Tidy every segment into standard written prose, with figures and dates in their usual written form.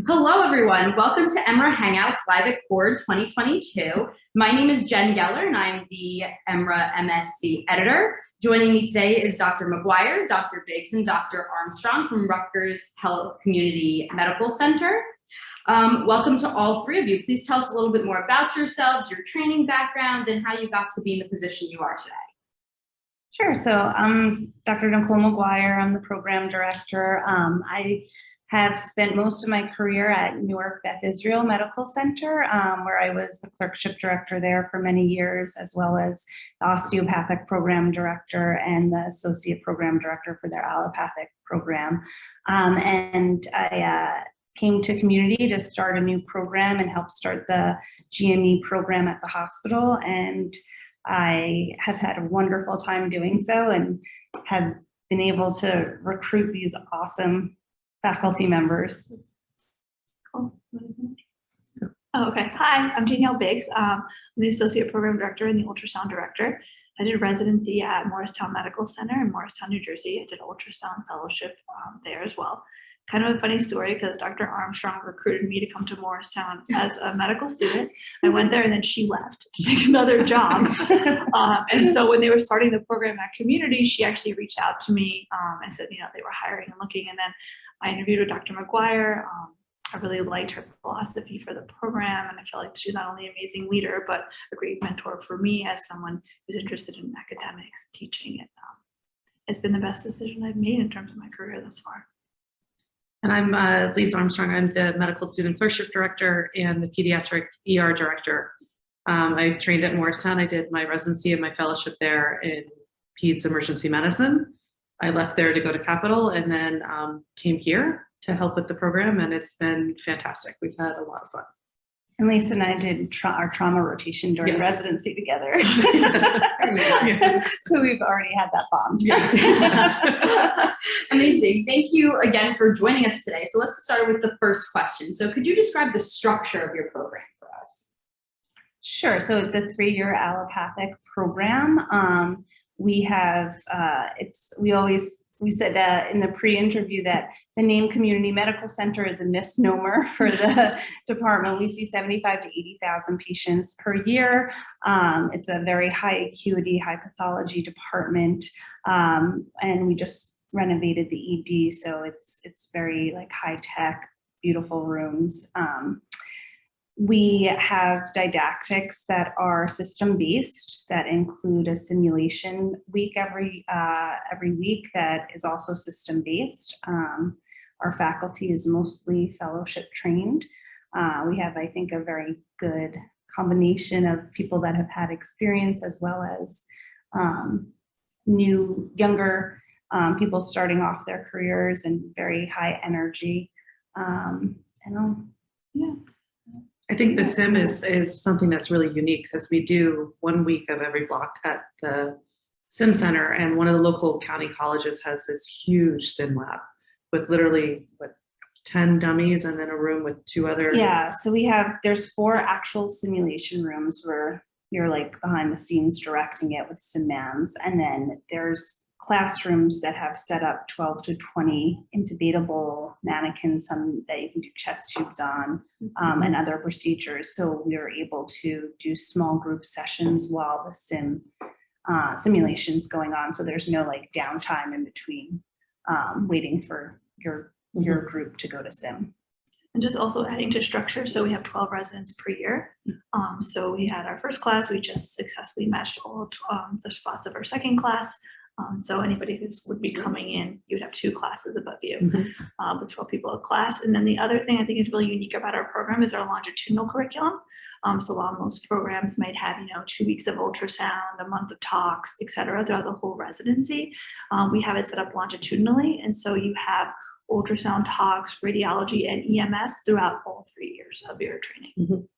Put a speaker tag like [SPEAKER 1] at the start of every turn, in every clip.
[SPEAKER 1] Hello, everyone. Welcome to EMRA Hangouts Live at Board 2022. My name is Jen Geller, and I'm the EMRA MSc editor. Joining me today is Dr. Maguire, Dr. Biggs, and Dr. Armstrong from Rutgers Health Community Medical Center. Welcome to all three of you. Please tell us a little bit more about yourselves, your training background, and how you got to be in the position you are today.
[SPEAKER 2] Sure. So I'm Dr. Nicole Maguire. I'm the program director. I have spent most of my career at Newark Beth Israel Medical Center, where I was the clerkship director there for many years, as well as the osteopathic program director and the associate program director for their allopathic program. And I came to community to start a new program and help start the GME program at the hospital. And I have had a wonderful time doing so and have been able to recruit these awesome faculty members.
[SPEAKER 3] Cool. Oh, okay. Hi, I'm Danielle Biggs. I'm the Associate Program Director and the Ultrasound Director. I did residency at Morristown Medical Center in Morristown, New Jersey. I did an ultrasound fellowship there as well. It's kind of a funny story because Dr. Armstrong recruited me to come to Morristown as a medical student. I went there and then she left to take another job. And so when they were starting the program at Community, she actually reached out to me and said, you know, they were hiring and looking. And then I interviewed with Dr. Maguire. I really liked her philosophy for the program, and I feel like she's not only an amazing leader, but a great mentor for me as someone who's interested in academics, teaching. And it's been the best decision I've made in terms of my career thus far.
[SPEAKER 4] And I'm Lisa Armstrong. I'm the medical student clerkship director and the pediatric ER director. I trained at Morristown. I did my residency and my fellowship there in peds emergency medicine. I left there to go to Capitol and then came here to help with the program, and it's been fantastic. We've had a lot of fun.
[SPEAKER 2] And Lisa and I did our trauma rotation during residency together. So we've already had that bond.
[SPEAKER 1] Amazing. Thank you again for joining us today. So let's start with the first question. So could you describe the structure of your program for us?
[SPEAKER 2] Sure. So it's a 3-year allopathic program. We have, we said in the pre-interview that the name Community Medical Center is a misnomer for the department. We see 75 to 80,000 patients per year. It's a very high acuity, high pathology department. And we just renovated the ED. So it's very like high tech, beautiful rooms. We have didactics that are system-based that include a simulation week every week that is also system-based. Our faculty is mostly fellowship trained. We have, I think, a very good combination of people that have had experience as well as younger people starting off their careers and very high energy.
[SPEAKER 4] I think the sim is something that's really unique because we do 1 week of every block at the sim center, and one of the local county colleges has this huge sim lab with literally 10 dummies and then a room with 2 other.
[SPEAKER 2] Yeah, so there's 4 actual simulation rooms where you're like behind the scenes directing it with sim mans, and then there's classrooms that have set up 12 to 20 intubatable mannequins, some that you can do chest tubes on, and other procedures. So we are able to do small group sessions while the simulation's going on. So there's no like downtime in between waiting for your group to go to sim.
[SPEAKER 3] And just also adding to structure, so we have 12 residents per year. So we had our first class, we just successfully matched all the spots of our second class. So anybody who would be coming in, you would have 2 classes above you, with 12 people a class. And then the other thing I think is really unique about our program is our longitudinal curriculum. So while most programs might have, 2 weeks of ultrasound, a month of talks, et cetera, throughout the whole residency, we have it set up longitudinally. And so you have ultrasound talks, radiology, and EMS throughout all 3 years of your training.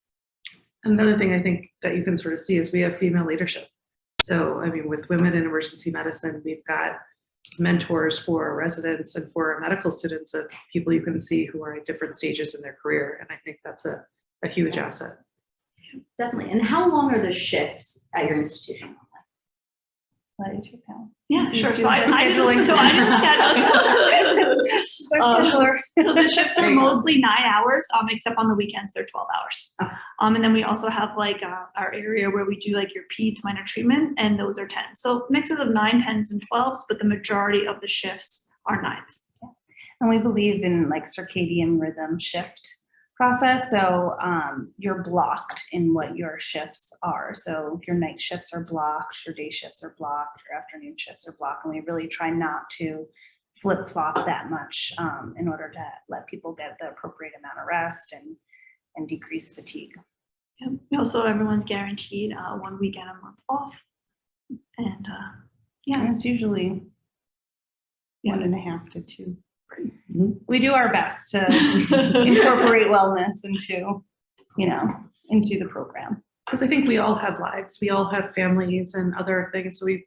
[SPEAKER 4] Another thing I think that you can sort of see is we have female leadership. So, I mean, with women in emergency medicine, we've got mentors for our residents and for our medical students of people you can see who are at different stages in their career. And I think that's a huge asset.
[SPEAKER 1] Definitely. And how long are the shifts at your institution?
[SPEAKER 2] Let you take pounds.
[SPEAKER 3] Yeah,
[SPEAKER 2] So you
[SPEAKER 3] sure.
[SPEAKER 2] do
[SPEAKER 3] So I
[SPEAKER 2] the
[SPEAKER 3] did
[SPEAKER 2] scheduling.
[SPEAKER 3] the schedule.
[SPEAKER 2] She's our scheduler.
[SPEAKER 3] So the shifts
[SPEAKER 1] There
[SPEAKER 3] are
[SPEAKER 1] you go.
[SPEAKER 3] mostly 9 hours, except on the weekends, they're 12 hours.
[SPEAKER 1] Okay.
[SPEAKER 3] And then we also have like our area where we do like your peds minor treatment, and those are 10. So mixes of 9, 10s, and 12s, but the majority of the shifts are 9s.
[SPEAKER 2] And we believe in like circadian rhythm shift process. So you're blocked in what your shifts are. So your night shifts are blocked, your day shifts are blocked, your afternoon shifts are blocked. And we really try not to flip flop that much in order to let people get the appropriate amount of rest and decrease fatigue.
[SPEAKER 3] Yeah. Also, everyone's guaranteed 1 weekend a month off. And
[SPEAKER 2] And it's usually
[SPEAKER 3] Yeah.
[SPEAKER 2] 1.5 to 2.
[SPEAKER 1] Mhm.
[SPEAKER 2] We do our best to incorporate wellness into the program.
[SPEAKER 4] Because I think we all have lives, we all have families and other things. So we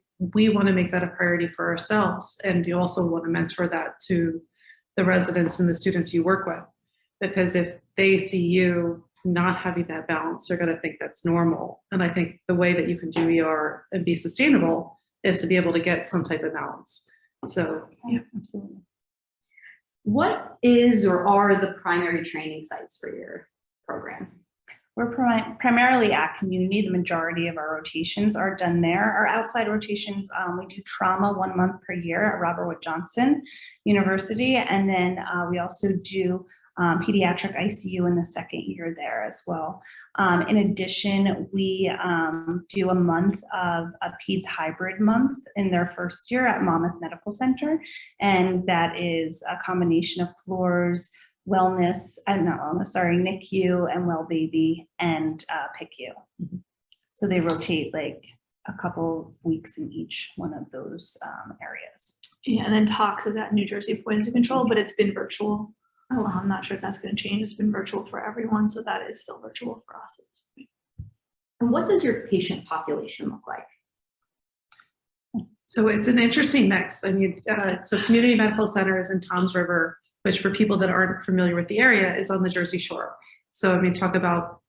[SPEAKER 4] want to make that a priority for ourselves. And you also want to mentor that to the residents and the students you work with. Because if they see you not having that balance, they're going to think that's normal. And I think the way that you can do ER and be sustainable is to be able to get some type of balance. So
[SPEAKER 2] Yeah, absolutely.
[SPEAKER 1] What is or are the primary training sites for your program?
[SPEAKER 2] We're primarily at community. The majority of our rotations are done there. Our outside rotations, we do trauma 1 month per year at Robert Wood Johnson University. And then we also do pediatric ICU in the second year there as well. In addition, we do a month of a PEDS hybrid month in their first year at Monmouth Medical Center. And that is a combination of floors, NICU and well baby and PICU.
[SPEAKER 1] Mm-hmm.
[SPEAKER 2] So they rotate like a couple weeks in each one of those areas.
[SPEAKER 3] Yeah, and then Tox is at New Jersey Poison Control, but it's been virtual.
[SPEAKER 1] Oh.
[SPEAKER 3] I'm not sure if that's going to change. It's been virtual for everyone, so that is still virtual for us.
[SPEAKER 1] And what does your patient population look like?
[SPEAKER 4] So it's an interesting mix. I mean, so Community Medical Center is in Toms River, which for people that aren't familiar with the area is on the Jersey Shore. So I mean, talk about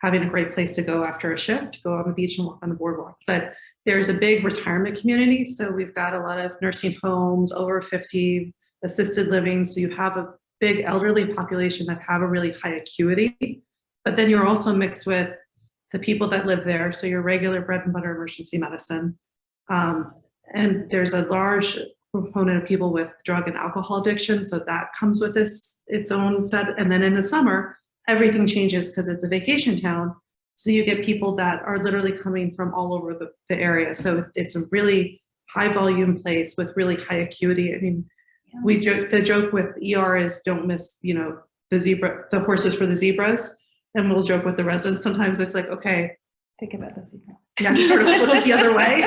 [SPEAKER 4] having a great place to go after a shift, go on the beach and walk on the boardwalk. But there's a big retirement community. So we've got a lot of nursing homes, over 50, assisted living. So you have a big elderly population that have a really high acuity, but then you're also mixed with the people that live there. So your regular bread and butter emergency medicine. And there's a large component of people with drug and alcohol addiction. So that comes with its own set. And then in the summer, everything changes because it's a vacation town. So you get people that are literally coming from all over the area. So it's a really high volume place with really high acuity. I mean, the joke with ER is don't miss, the horses for the zebras. And we'll joke with the residents. Sometimes it's like, okay,
[SPEAKER 2] Think about the zebra.
[SPEAKER 4] yeah, just sort of flip it the other way.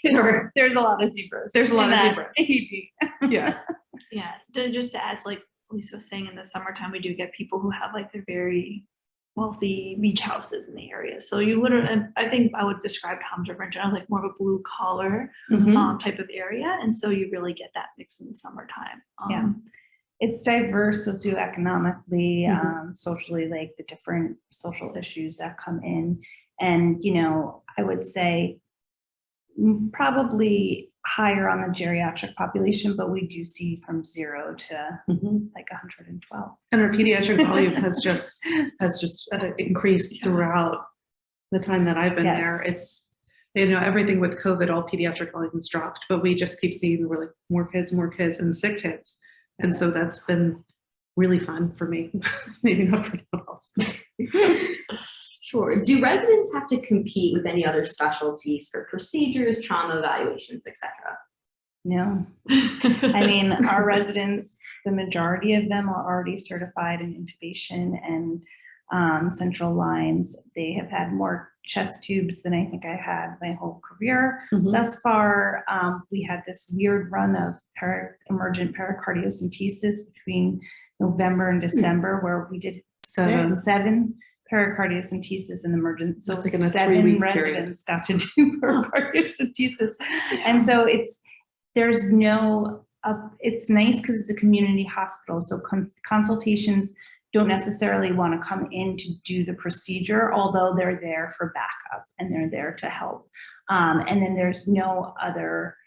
[SPEAKER 4] Sure.
[SPEAKER 2] There's a lot of zebras.
[SPEAKER 4] There's a lot
[SPEAKER 2] in
[SPEAKER 4] of
[SPEAKER 2] that
[SPEAKER 4] zebras.
[SPEAKER 2] AD.
[SPEAKER 4] Yeah.
[SPEAKER 3] Yeah, just to add, like Lisa was saying, in the summertime, we do get people who have like their very wealthy beach houses in the area. So you literally, and I think I would describe Toms River in general as like more of a blue collar type of area. And so you really get that mix in the summertime.
[SPEAKER 2] Yeah. It's diverse socioeconomically, socially, like the different social issues that come in. And, I would say probably higher on the geriatric population, but we do see from 0 to like 112.
[SPEAKER 4] And our pediatric volume has just increased throughout the time that I've been there. It's, everything with COVID, all pediatric volume has dropped, but we just keep seeing we're like more kids and sick kids. And so that's been really fun for me, maybe not for anyone else.
[SPEAKER 1] Sure. Do residents have to compete with any other specialties for procedures, trauma evaluations, etc.?
[SPEAKER 2] No. I mean, our residents, the majority of them are already certified in intubation and central lines. They have had more chest tubes than I think I had my whole career. Thus far, we had this weird run of emergent pericardiocentesis between November and December, where we did seven pericardiocentesis in emergent. So
[SPEAKER 4] like in a
[SPEAKER 2] 7
[SPEAKER 4] residents
[SPEAKER 2] period. Got to do pericardiocentesis. And so it's nice because it's a community hospital. So consultations don't necessarily want to come in to do the procedure, although they're there for backup and they're there to help. And then there's no other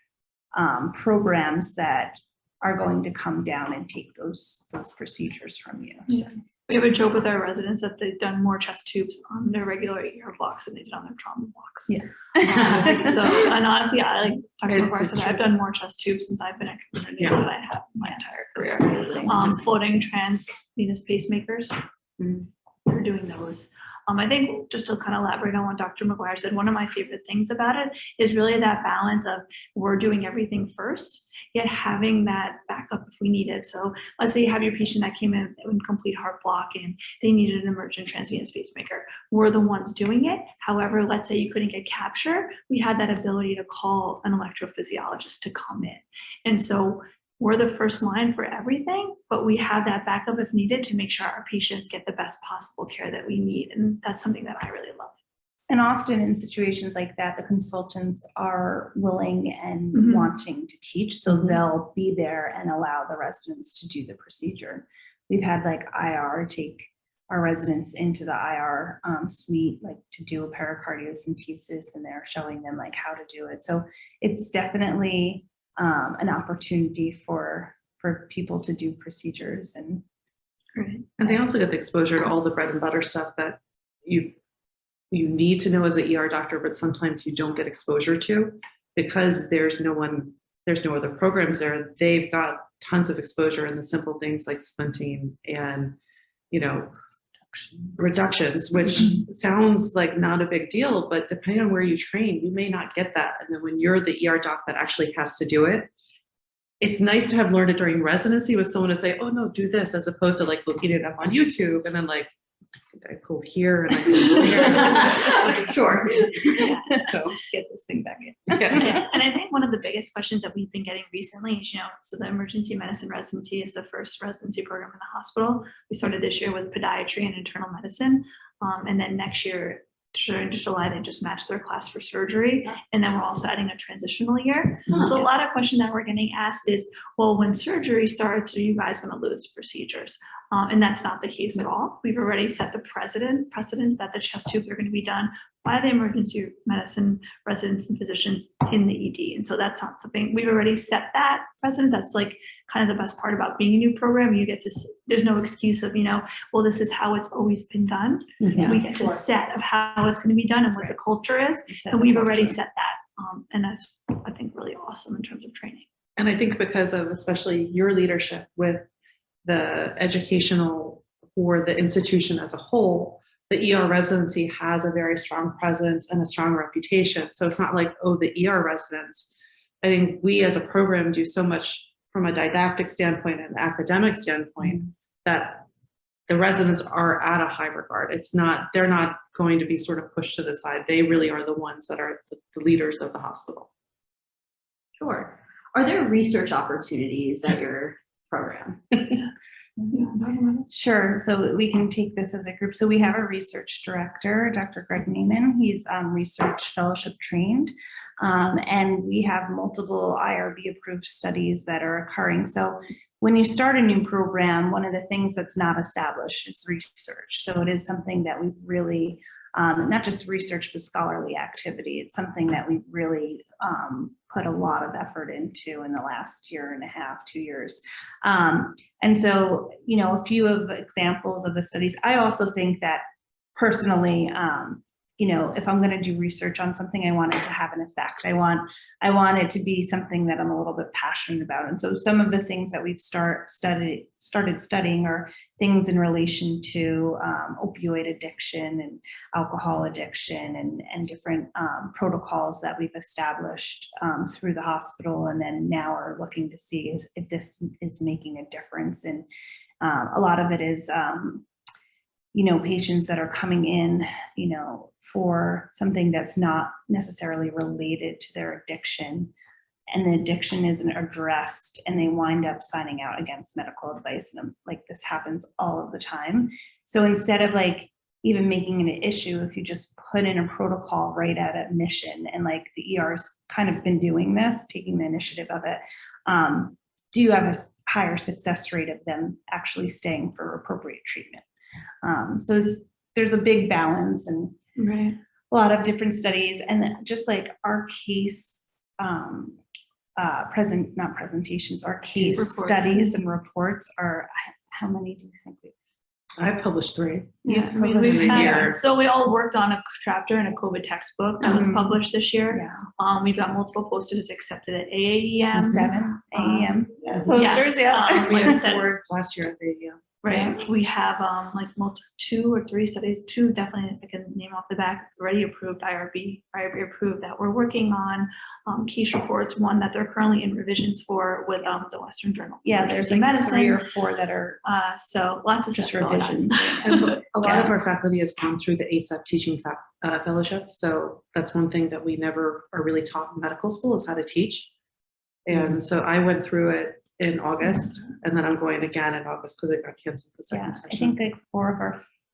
[SPEAKER 2] programs that are going to come down and take those procedures from you.
[SPEAKER 3] Yeah. We have a joke with our residents that they've done more chest tubes on their regular ER blocks than they did on their trauma blocks.
[SPEAKER 2] Yeah.
[SPEAKER 3] So, and honestly, I like Dr.
[SPEAKER 4] It's
[SPEAKER 3] Mcguire said,
[SPEAKER 4] true.
[SPEAKER 3] I've done more chest tubes since I've been a community
[SPEAKER 4] Yeah.
[SPEAKER 3] than I have my entire career. Floating transvenous pacemakers, they're doing those. I think just to kind of elaborate on what Dr. Mcguire said, one of my favorite things about it is really that balance of we're doing everything first, yet having that backup if we need it. So let's say you have your patient that came in complete heart block and they needed an emergent transvenous pacemaker. We're the ones doing it. However, let's say you couldn't get capture, we had that ability to call an electrophysiologist to come in. And so we're the first line for everything, but we have that backup if needed to make sure our patients get the best possible care that we need. And that's something that I really love.
[SPEAKER 2] And often in situations like that, the consultants are willing and wanting to teach, so they'll be there and allow the residents to do the procedure. We've had like IR take our residents into the IR suite, like to do a pericardiocentesis, and they're showing them like how to do it. So it's definitely an opportunity for people to do procedures. And
[SPEAKER 4] they also get the exposure to all the bread and butter stuff that you need to know as an ER doctor, but sometimes you don't get exposure to because there's no other programs there. They've got tons of exposure in the simple things like splinting and, reductions, which sounds like not a big deal, but depending on where you train, you may not get that. And then when you're the ER doc that actually has to do it, it's nice to have learned it during residency with someone to say, oh no, do this, as opposed to like looking it up on YouTube and then like, I pull here and I pull here. Sure.
[SPEAKER 2] yeah,
[SPEAKER 4] So
[SPEAKER 2] just get this thing back in.
[SPEAKER 4] yeah.
[SPEAKER 3] And I think one of the biggest questions that we've been getting recently is, so the emergency medicine residency is the first residency program in the hospital. We started this year with podiatry and internal medicine. And then next year, during July, they just matched their class for surgery. And then we're also adding a transitional year. So a lot of question that we're getting asked is, well, when surgery starts, are you guys going to lose procedures? And that's not the case at all. We've already set the precedence that the chest tubes are going to be done by the emergency medicine residents and physicians in the ED. And so that's not something, we've already set that precedence. That's like kind of the best part about being a new program. You get to, there's no excuse of, well, this is how it's always been done.
[SPEAKER 2] Yeah,
[SPEAKER 3] we get to set of how it's going to be done and what the culture is. And we've already set that. And that's, I think, really awesome in terms of training.
[SPEAKER 4] And I think because of especially your leadership with the educational for the institution as a whole, the ER residency has a very strong presence and a strong reputation. So it's not like, oh, the ER residents. I think we as a program do so much from a didactic standpoint and academic standpoint that the residents are at a high regard. They're not going to be sort of pushed to the side. They really are the ones that are the leaders of the hospital.
[SPEAKER 1] Sure. Are there research opportunities at your program?
[SPEAKER 2] Sure. So we can take this as a group. So we have a research director, Dr. Greg Neiman. He's research fellowship trained. And we have multiple IRB approved studies that are occurring. So when you start a new program, one of the things that's not established is research. So it is something that we've really, not just research, but scholarly activity. It's something that we've really put a lot of effort into in the last year and a half, 2 years. And so, a few of examples of the studies. I also think that personally, if I'm going to do research on something, I want it to have an effect. I want it to be something that I'm a little bit passionate about. And so some of the things that we've started studying are things in relation to opioid addiction and alcohol addiction and different protocols that we've established through the hospital. And then now are looking to see if this is making a difference. And a lot of it is, patients that are coming in, for something that's not necessarily related to their addiction, and the addiction isn't addressed, and they wind up signing out against medical advice. And this happens all of the time. So instead of even making it an issue, if you just put in a protocol right at admission, and the ER's kind of been doing this, taking the initiative of it, do you have a higher success rate of them actually staying for appropriate treatment? So there's a big balance, and
[SPEAKER 3] right.
[SPEAKER 2] a lot of different studies, and just like our case, not presentations, our case
[SPEAKER 3] Reports.
[SPEAKER 2] studies and reports are, how many do you think we?
[SPEAKER 4] I published 3.
[SPEAKER 3] Yeah, I mean,
[SPEAKER 2] published
[SPEAKER 3] we've
[SPEAKER 4] in a
[SPEAKER 3] had,
[SPEAKER 4] year.
[SPEAKER 3] so we all worked on a chapter in a COVID textbook that was
[SPEAKER 2] Mhm.
[SPEAKER 3] published this year.
[SPEAKER 2] Yeah.
[SPEAKER 3] We've got multiple posters accepted at AAEM.
[SPEAKER 2] 7 a.m.
[SPEAKER 3] Yes,
[SPEAKER 2] posters, yeah.
[SPEAKER 4] We
[SPEAKER 3] like I
[SPEAKER 4] had
[SPEAKER 3] said,
[SPEAKER 4] 4 last year at the
[SPEAKER 3] right, we have like 2 or 3 studies, 2 definitely I can name off the back, already approved, IRB approved, that we're working on, case reports, one that they're currently in revisions for with the Western Journal.
[SPEAKER 2] Yeah,
[SPEAKER 3] of
[SPEAKER 2] there's
[SPEAKER 3] Emergency
[SPEAKER 2] like 3 or 4 that are
[SPEAKER 3] so lots of
[SPEAKER 2] just
[SPEAKER 3] stuff going on.
[SPEAKER 2] revisions.
[SPEAKER 4] And a lot of our faculty has gone through the ASAP teaching fellowship. So that's one thing that we never are really taught in medical school is how to teach. And so I went through it in August, and then I'm going again in August because it got canceled the second
[SPEAKER 2] Yeah,
[SPEAKER 4] session.
[SPEAKER 2] I think like 4 of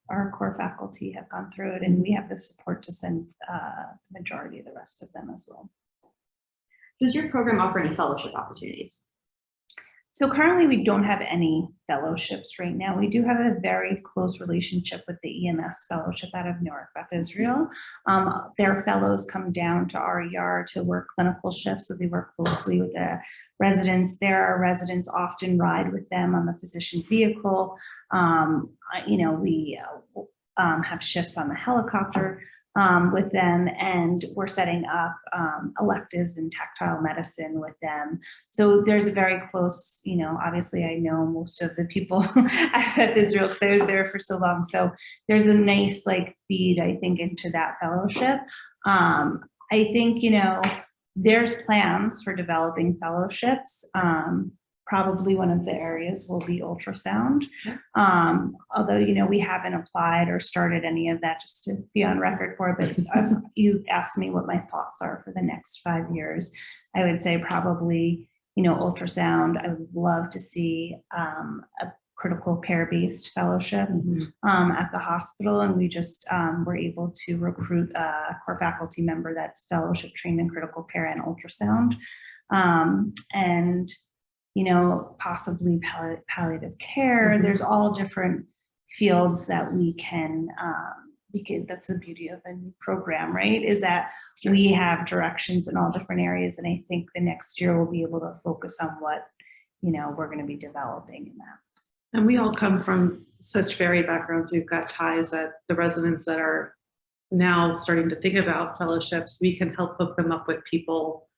[SPEAKER 2] our core faculty have gone through it, and we have the support to send the majority of the rest of them as well.
[SPEAKER 1] Does your program offer any fellowship opportunities?
[SPEAKER 2] So currently we don't have any fellowships right now. We do have a very close relationship with the EMS fellowship out of Newark, Beth Israel. Their fellows come down to RER to work clinical shifts, so they work closely with the residents. Our residents often ride with them on the physician vehicle. We have shifts on the helicopter with them, and we're setting up electives in tactile medicine with them. So there's a very close, obviously I know most of the people at Israel because I was there for so long. So there's a nice feed, I think, into that fellowship. I think, there's plans for developing fellowships. Probably one of the areas will be ultrasound. Although, we haven't applied or started any of that, just to be on record for it. But you asked me what my thoughts are for the next 5 years. I would say probably, ultrasound. I would love to see a critical care-based fellowship at the hospital. And we just were able to recruit a core faculty member that's fellowship trained in critical care and ultrasound. Possibly palliative care. There's all different fields that we can, that's the beauty of a new program, right? Is that we have directions in all different areas. And I think the next year we'll be able to focus on what, we're going to be developing in that.
[SPEAKER 4] And we all come from such varied backgrounds. We've got ties at the residents that are now starting to think about fellowships. We can help hook them up with people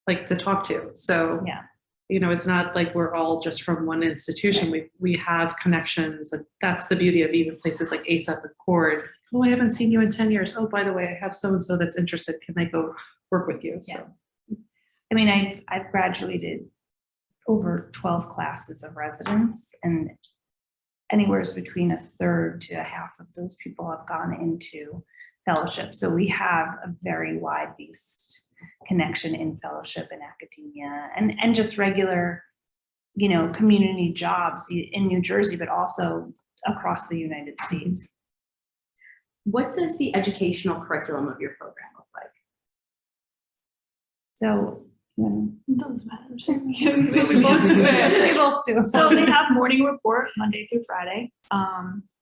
[SPEAKER 4] to talk to. So
[SPEAKER 2] yeah.
[SPEAKER 4] It's not like we're all just from one institution. We have connections, and that's the beauty of even places like ASAP and Cord. Oh, I haven't seen you in 10 years. Oh, by the way, I have so-and-so that's interested. Can I go work with you?
[SPEAKER 2] Yeah.
[SPEAKER 4] So,
[SPEAKER 2] I mean, I've graduated over 12 classes of residents, and anywhere between a third to a half of those people have gone into fellowship. So we have a very wide-based connection in fellowship and academia and just regular, community jobs in New Jersey, but also across the United States.
[SPEAKER 1] What does the educational curriculum of your program look like?
[SPEAKER 2] So,
[SPEAKER 3] It doesn't matter.
[SPEAKER 2] we both do.
[SPEAKER 3] So they have morning report Monday through Friday.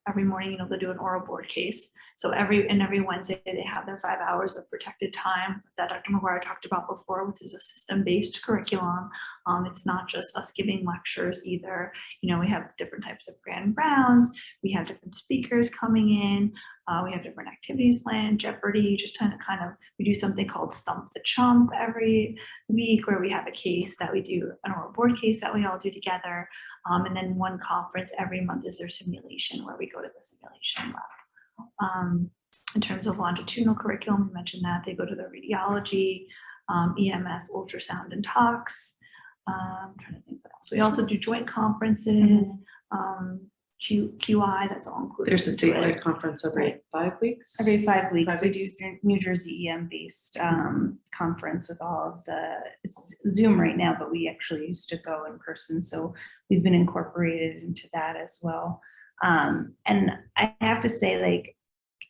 [SPEAKER 3] Every morning, they do an oral board case. So every Wednesday they have their 5 hours of protected time that Dr. Maguire talked about before, which is a system-based curriculum. It's not just us giving lectures either. We have different types of grand rounds. We have different speakers coming in. We have different activities planned, Jeopardy, just kind of, we do something called Stump the Chump every week, where we have a case that we do, an oral board case that we all do together. And then one conference every month is their simulation, where we go to the simulation lab. In terms of longitudinal curriculum, we mentioned that they go to the radiology, EMS, ultrasound, and tox. I'm trying to think what else. We also do joint conferences, QI, that's all included.
[SPEAKER 4] there's a
[SPEAKER 3] into it.
[SPEAKER 4] statewide conference every 5 weeks.
[SPEAKER 2] Every 5 weeks,
[SPEAKER 4] 5
[SPEAKER 2] we
[SPEAKER 4] weeks.
[SPEAKER 2] do New Jersey EM-based conference with all of it's Zoom right now, but we actually used to go in person. So we've been incorporated into that as well. And I have to say,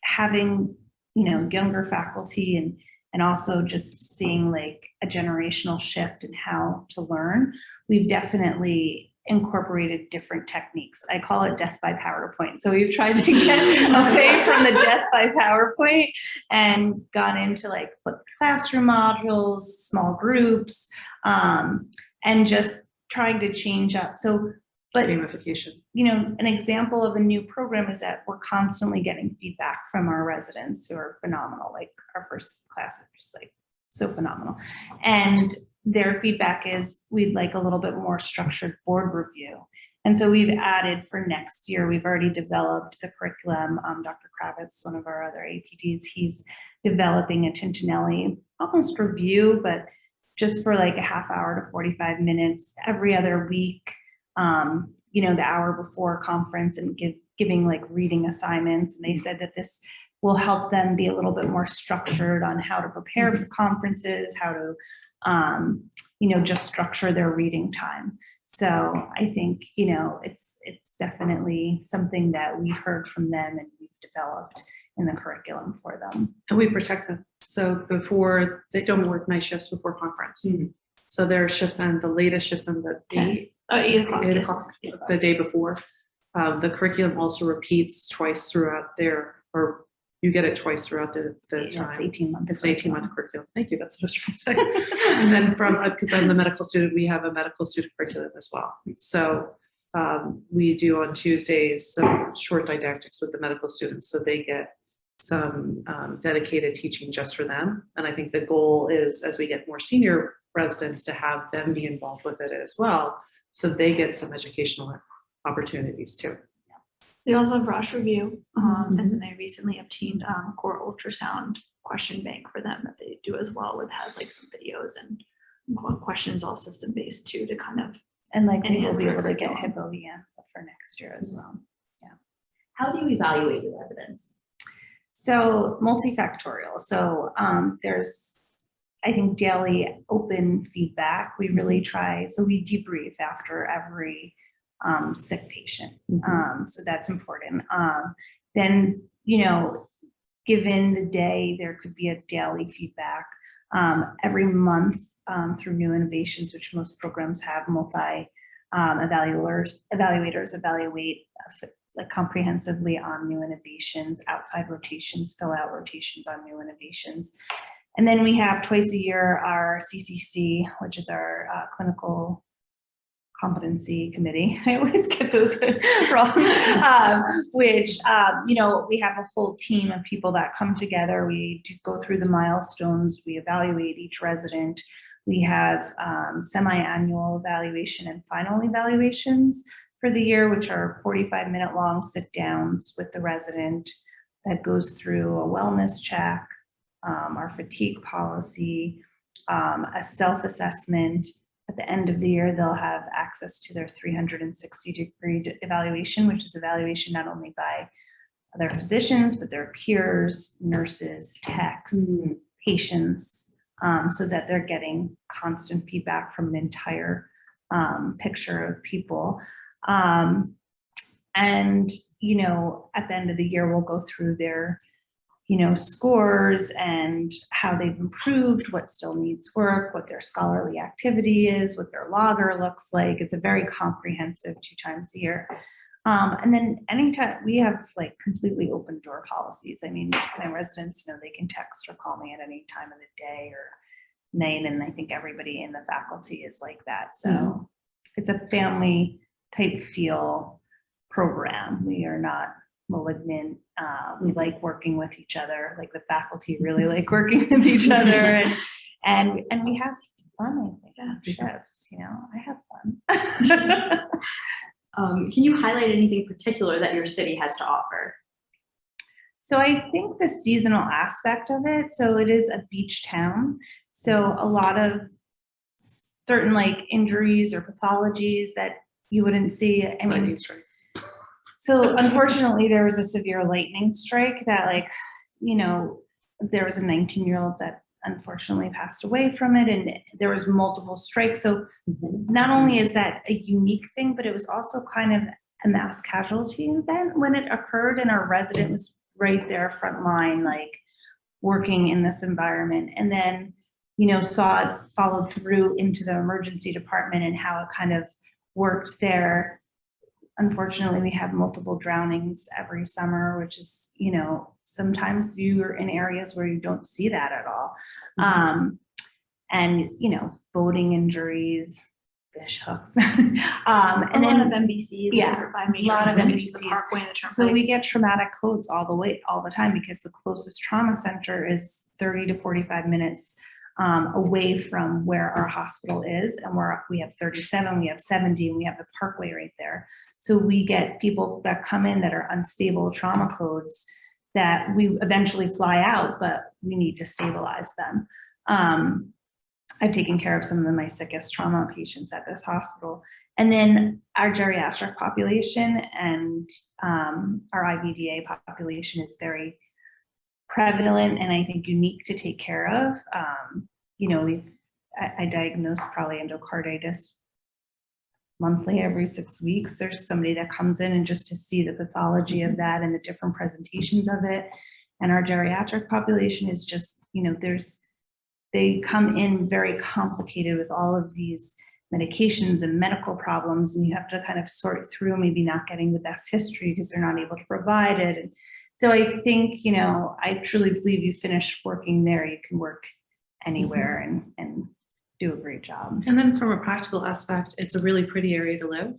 [SPEAKER 2] having, younger faculty and also just seeing a generational shift in how to learn, we've definitely incorporated different techniques. I call it death by PowerPoint. So we've tried to get away from the death by PowerPoint and gone into like flipped classroom modules, small groups, and just trying to change up. So, but
[SPEAKER 4] Gamification.
[SPEAKER 2] you know, an example of a new program is that we're constantly getting feedback from our residents who are phenomenal. Like our first class are just like so phenomenal. And their feedback is we'd like a little bit more structured board review. And so we've added for next year, we've already developed the curriculum. Dr. Kravitz, one of our other APDs, he's developing a Tintinelli almost review, but just for like a half hour to 45 minutes every other week, you know, the hour before conference, and giving like reading assignments. And they said that this will help them be a little bit more structured on how to prepare for conferences, how to you know, just structure their reading time. So I think, you know, it's definitely something that we heard from them and we've developed in the curriculum for them.
[SPEAKER 4] And we protect them. So before, they don't work night shifts before conference. So their shifts end, the latest shifts ends at 8 o'clock the day before. The curriculum also repeats twice throughout their, or you get it twice throughout the time.
[SPEAKER 2] It's 18 months.
[SPEAKER 4] It's an 18-month curriculum. Thank you. That's what I was trying to say. And then because I'm the medical student, we have a medical student curriculum as well. So we do on Tuesdays some short didactics with the medical students, so they get some dedicated teaching just for them. And I think the goal is, as we get more senior residents, to have them be involved with it as well, so they get some educational opportunities too.
[SPEAKER 3] They also have Rush Review, and then they recently obtained core ultrasound question bank for them that they do as well, with has like some videos and questions, all system based too, to kind of,
[SPEAKER 2] and like we will be able to get HIPAA for next year as well. Yeah.
[SPEAKER 1] How do you evaluate your residents?
[SPEAKER 2] So multifactorial. So there's, I think, daily open feedback. We really try, so we debrief after every sick patient. So that's important. Then, you know, given the day, there could be a daily feedback. Every month through New Innovations, which most programs have, evaluators evaluate like comprehensively on New Innovations, outside rotations, fill out rotations on New Innovations. And then we have twice a year our CCC, which is our clinical competency committee. I always get those wrong. Which, you know, we have a full team of people that come together. We go through the milestones. We evaluate each resident. We have semi-annual evaluation and final evaluations for the year, which are 45-minute long sit downs with the resident that goes through a wellness check, our fatigue policy, a self-assessment. At the end of the year, they'll have access to their 360-degree evaluation, which is evaluation not only by their physicians, but their peers, nurses, techs, patients, so that they're getting constant feedback from an entire picture of people. And, you know, at the end of the year, we'll go through their, you know, scores and how they've improved, what still needs work, what their scholarly activity is, what their logger looks like. It's a very comprehensive 2 times a year. And then anytime we have like completely open door policies. I mean, my residents know they can text or call me at any time of the day or night. And I think everybody in the faculty is like that. So it's a family type feel program. We are not malignant. We like working with each other. Like the faculty really like working with each other, and we have fun. I think shifts, you know, I have fun.
[SPEAKER 1] Can you highlight anything particular that your city has to offer?
[SPEAKER 2] So I think the seasonal aspect of it. So it is a beach town. So a lot of certain like injuries or pathologies that you wouldn't see. I mean, so unfortunately, there was a severe lightning strike that, like, you know, there was a 19-year-old that unfortunately passed away from it, and there was multiple strikes. So not only is that a unique thing, but it was also kind of a mass casualty event when it occurred, and our resident was right there front line, like working in this environment. And then, you know, saw it followed through into the emergency department and how it kind of worked there. Unfortunately, we have multiple drownings every summer, which is, you know, sometimes you're in areas where you don't see that at all. And, you know, boating injuries, fish hooks. And
[SPEAKER 3] a
[SPEAKER 2] then
[SPEAKER 3] lot of MBCs.
[SPEAKER 2] yeah,
[SPEAKER 3] by major
[SPEAKER 2] lot of
[SPEAKER 3] highways, the
[SPEAKER 2] MBCs.
[SPEAKER 3] Parkway and the
[SPEAKER 2] so
[SPEAKER 3] Turnpike.
[SPEAKER 2] we get traumatic codes all the time because the closest trauma center is 30 to 45 minutes away from where our hospital is. And we have 37, we have 70, and we have the Parkway right there. So we get people that come in that are unstable trauma codes that we eventually fly out, but we need to stabilize them. I've taken care of some of my sickest trauma patients at this hospital. And then our geriatric population and our IVDA population is very prevalent and I think unique to take care of. You know, I diagnose probably endocarditis monthly, every 6 weeks. There's somebody that comes in and just to see the pathology of that and the different presentations of it. And our geriatric population is just, you know, they come in very complicated with all of these medications and medical problems, and you have to kind of sort through maybe not getting the best history because they're not able to provide it. And so I think, you know, I truly believe you finish working there, you can work anywhere and do a great job.
[SPEAKER 4] And then from a practical aspect, it's a really pretty area to live.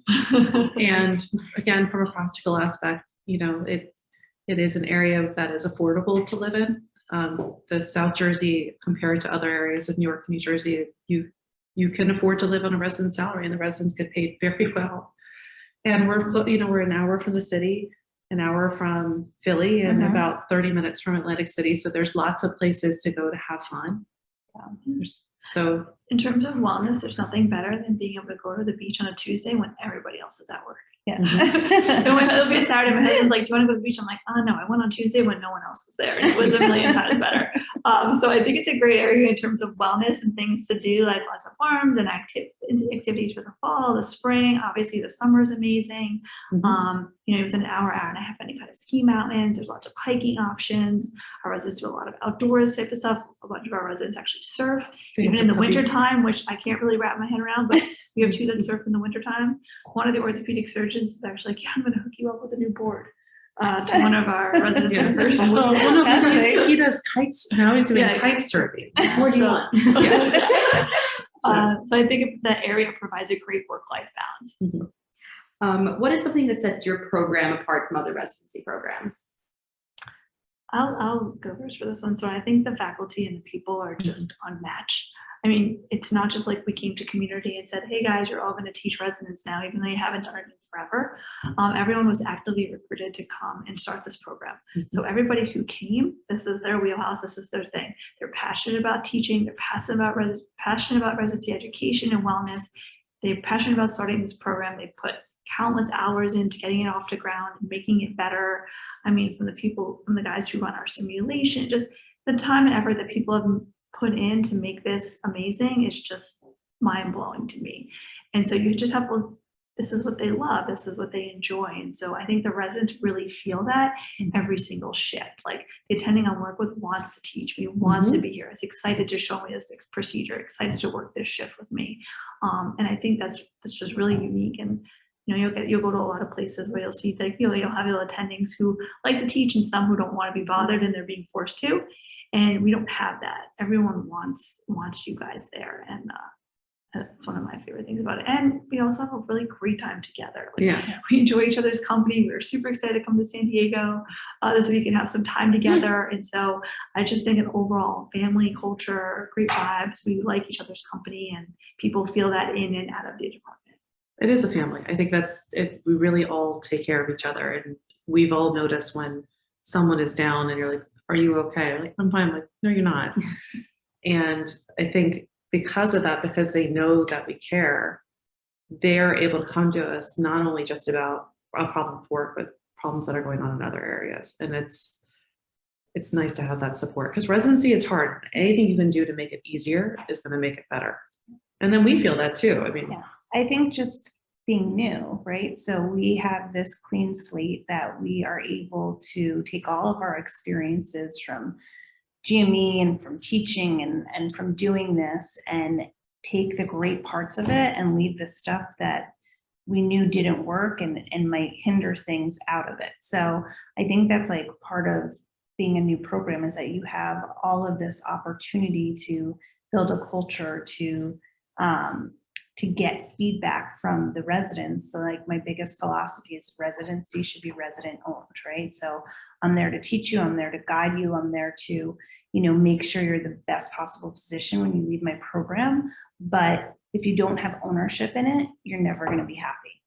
[SPEAKER 4] And again, from a practical aspect, you know, it is an area that is affordable to live in. The South Jersey, compared to other areas of New York, New Jersey, you can afford to live on a resident salary, and the residents get paid very well. And we're an hour from the city, an hour from Philly, and about 30 minutes from Atlantic City. So there's lots of places to go to have fun. So
[SPEAKER 3] in terms of wellness, there's nothing better than being able to go to the beach on a Tuesday when everybody else is at work.
[SPEAKER 2] Yeah.
[SPEAKER 3] It'll be a Saturday. My husband's like, "Do you want to go to the beach?" I'm like, "Oh no, I went on Tuesday when no one else was there." And it was a million times better. So I think it's a great area in terms of wellness and things to do, like lots of farms and activities for the fall, the spring. Obviously, the summer is amazing. You know, within an hour and a half, any kind of ski mountains. There's lots of hiking options. Our residents do a lot of outdoors type of stuff. A bunch of our residents actually surf, even in the winter time, which I can't really wrap my head around. But we have two that surf in the winter time. One of the orthopedic surgeons is actually like, "Yeah, I'm going to hook you up with a new board." To one of our resident surfers.
[SPEAKER 4] Well, no, he does kites. Now he's doing kite surfing. What do you want?
[SPEAKER 3] So I think that area provides a great work-life balance.
[SPEAKER 1] What is something that sets your program apart from other residency programs?
[SPEAKER 3] I'll go first for this one. So I think the faculty and the people are just unmatched. I mean, it's not just like we came to community and said, "Hey guys, you're all going to teach residents now," even though you haven't done it in forever. Everyone was actively recruited to come and start this program. So everybody who came, this is their wheelhouse, this is their thing. They're passionate about teaching, they're passionate about residency education and wellness. They're passionate about starting this program. They put countless hours into getting it off the ground and making it better. I mean, from the guys who run our simulation, just the time and effort that people have put in to make this amazing is just mind-blowing to me. And so you just have to, this is what they love, this is what they enjoy. And so I think the residents really feel that in every single shift. Like the attending I work with wants to teach me, wants to be here, is excited to show me this procedure, excited to work this shift with me. And I think that's just really unique. And you know, you'll go to a lot of places where you'll see like, you know, you'll have attendings who like to teach and some who don't want to be bothered and they're being forced to. And we don't have that. Everyone wants you guys there. And that's one of my favorite things about it. And we also have a really great time together. Like, we enjoy each other's company. We were super excited to come to San Diego this week and have some time together. And so I just think an overall family culture, great vibes. We like each other's company and people feel that in and out of the department.
[SPEAKER 4] It is a family. I think that's it. We really all take care of each other. And we've all noticed when someone is down and you're like, "Are you okay?" I'm like, "I'm fine." I'm like, "No, you're not." And I think because of that, because they know that we care, they're able to come to us not only just about a problem of work, but problems that are going on in other areas. And it's nice to have that support because residency is hard. Anything you can do to make it easier is going to make it better. And then we feel that too. I mean,
[SPEAKER 2] I think just being new, right? So we have this clean slate that we are able to take all of our experiences from GME and from teaching and from doing this and take the great parts of it and leave the stuff that we knew didn't work and might hinder things out of it. So I think that's like part of being a new program, is that you have all of this opportunity to build a culture, to get feedback from the residents. So like my biggest philosophy is residency should be resident owned, right? So I'm there to teach you, I'm there to guide you, I'm there to, make sure you're the best possible position when you leave my program. But if you don't have ownership in it, you're never going to be happy.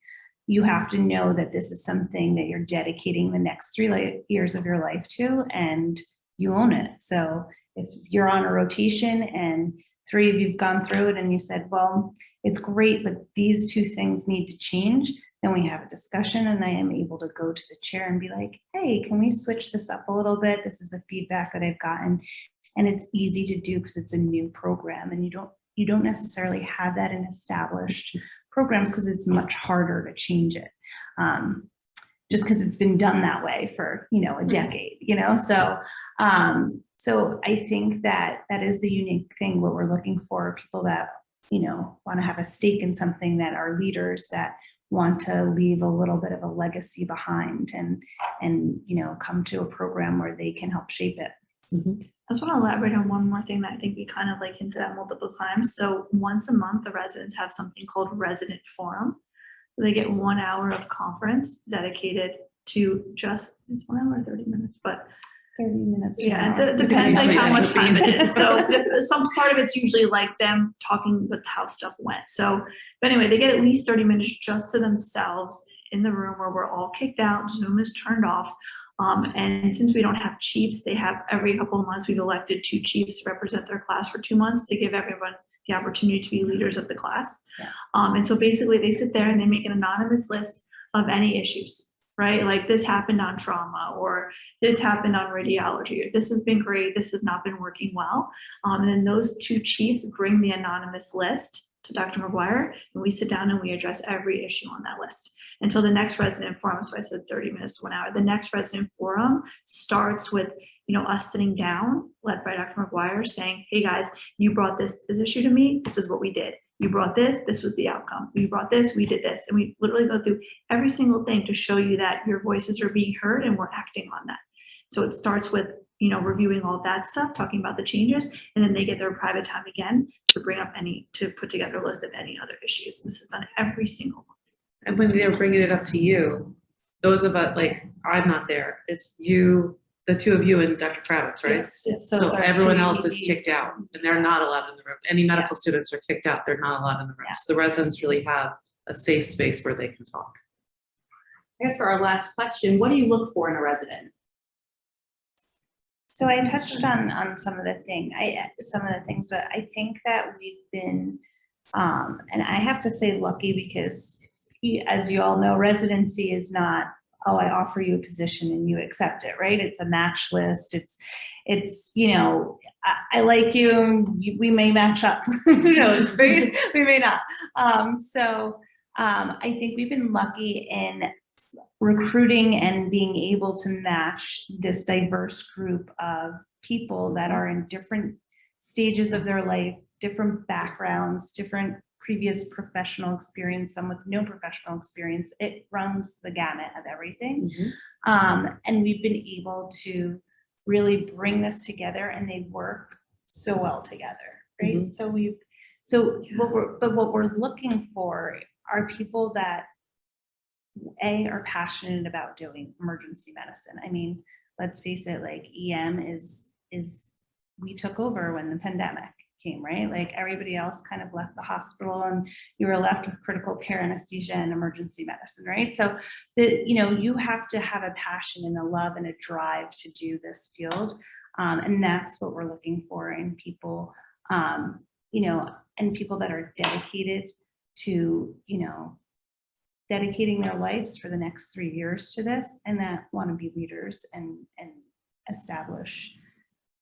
[SPEAKER 2] You have to know that this is something that you're dedicating the next 3 years of your life to, and you own it. So if you're on a rotation and 3 of you've gone through it and you said, well, it's great, but these 2 things need to change, then we have a discussion, and I am able to go to the chair and be like, hey, can we switch this up a little bit? This is the feedback that I've gotten. And it's easy to do because it's a new program, and you don't necessarily have that in established programs because it's much harder to change it. Just because it's been done that way for, a decade, So I think that is the unique thing. What we're looking for, people that, want to have a stake in something, that are leaders, that want to leave a little bit of a legacy behind, and come to a program where they can help shape it.
[SPEAKER 4] Mm-hmm.
[SPEAKER 3] I just want to elaborate on one more thing that I think we kind of hinted at multiple times. So once a month, the residents have something called Resident Forum. They get 1 hour of conference dedicated to it's 1 hour or 30 minutes, but
[SPEAKER 2] 30 minutes.
[SPEAKER 3] Yeah, it depends how much time it is. So some part of it's usually them talking with how stuff went. So, but anyway, they get at least 30 minutes just to themselves in the room where we're all kicked out, Zoom is turned off. And since we don't have chiefs, they have every couple of months, we've elected 2 chiefs to represent their class for 2 months to give everyone the opportunity to be leaders of the class.
[SPEAKER 2] Yeah.
[SPEAKER 3] And so basically they sit there and they make an anonymous list of any issues, right? Like this happened on trauma, or this happened on radiology, or this has been great, this has not been working well. And then those 2 chiefs bring the anonymous list to Dr. Maguire, and we sit down and we address every issue on that list until the next resident forum. So I said 30 minutes to 1 hour. The next resident forum starts with, us sitting down, led by Dr. Maguire, saying, hey guys, you brought this issue to me, this is what we did. You brought this was the outcome. We brought this, we did this. And we literally go through every single thing to show you that your voices are being heard and we're acting on that. So it starts with, reviewing all that stuff, talking about the changes, and then they get their private time again to to put together a list of any other issues. This is done every single month.
[SPEAKER 4] And when they're bringing it up to you, those of us, I'm not there, it's you, the 2 of you and Dr. Kravitz, right?
[SPEAKER 2] Yes.
[SPEAKER 4] So everyone else is kicked out and they're not allowed in the room. Any medical students are kicked out, they're not allowed in the room.
[SPEAKER 2] Yeah.
[SPEAKER 4] So the residents really have a safe space where they can talk.
[SPEAKER 1] I guess for our last question, what do you look for in a resident?
[SPEAKER 2] So I touched on some of the things, but I think that we've been, and I have to say lucky, because as you all know, residency is not, oh, I offer you a position and you accept it, right? It's a match list. It's I like you, we may match up. Who knows, right? We may not. I think we've been lucky in recruiting and being able to match this diverse group of people that are in different stages of their life, different backgrounds, different previous professional experience, some with no professional experience. It runs the gamut of everything. Mm-hmm. And we've been able to really bring this together, and they work so well together, right? Mm-hmm. What we're looking for are people that are passionate about doing emergency medicine. I mean, let's face it, EM is we took over when the pandemic came, right? Everybody else kind of left the hospital and you were left with critical care anesthesia and emergency medicine, right? So you have to have a passion and a love and a drive to do this field. And that's what we're looking for in people, and people that are dedicated to, dedicating their lives for the next 3 years to this, and that want to be leaders and establish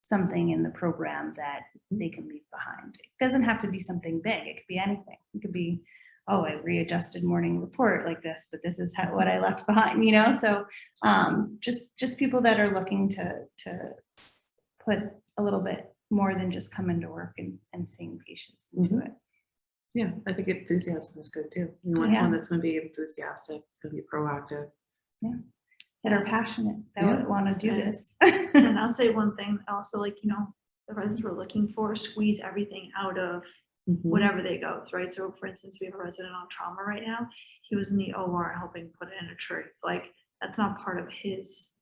[SPEAKER 2] something in the program that they can leave behind. It doesn't have to be something big. It could be anything. It could be, oh, I readjusted morning report like this, but this is what I left behind, So just people that are looking to put a little bit more than just come into work and seeing patients into it.
[SPEAKER 4] Yeah, I think enthusiasm is good too. You want
[SPEAKER 2] Yeah.
[SPEAKER 4] someone that's going to be enthusiastic, it's going to be proactive.
[SPEAKER 2] That are passionate, that
[SPEAKER 4] Yeah.
[SPEAKER 2] would want to do
[SPEAKER 3] Yeah.
[SPEAKER 2] this.
[SPEAKER 3] And I'll say one thing also, like, you know, the residents we're looking for, squeeze everything out of
[SPEAKER 4] Mhm.
[SPEAKER 3] whatever they go, right? So for instance, we have a resident on trauma right now. He was in the OR helping put in a trach. Like, that's not part of his,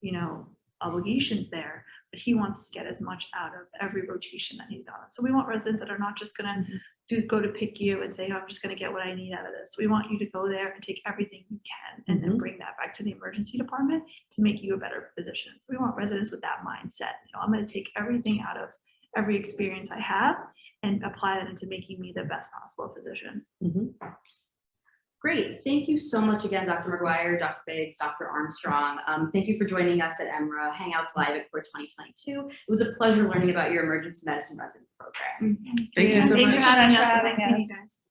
[SPEAKER 3] you know, obligations there, but he wants to get as much out of every rotation that he's on. So we want residents that are not just gonna go to pick you and say, oh, I'm just gonna get what I need out of this. We want you to go there and take everything you can and then bring that back to the emergency department to make you a better physician. So we want residents with that mindset. You know, I'm gonna take everything out of every experience I have and apply that into making me the best possible physician.
[SPEAKER 4] Mhm.
[SPEAKER 1] Great. Thank you so much again, Dr. Maguire, Dr. Biggs, Dr. Armstrong. Thank you for joining us at EMRA Hangouts Live at Core 2022. It was a pleasure learning about your emergency medicine resident program.
[SPEAKER 4] Thank you so
[SPEAKER 2] Thank
[SPEAKER 4] much.
[SPEAKER 2] you so much for
[SPEAKER 3] Nice
[SPEAKER 2] having
[SPEAKER 3] meeting you
[SPEAKER 2] us.
[SPEAKER 3] guys.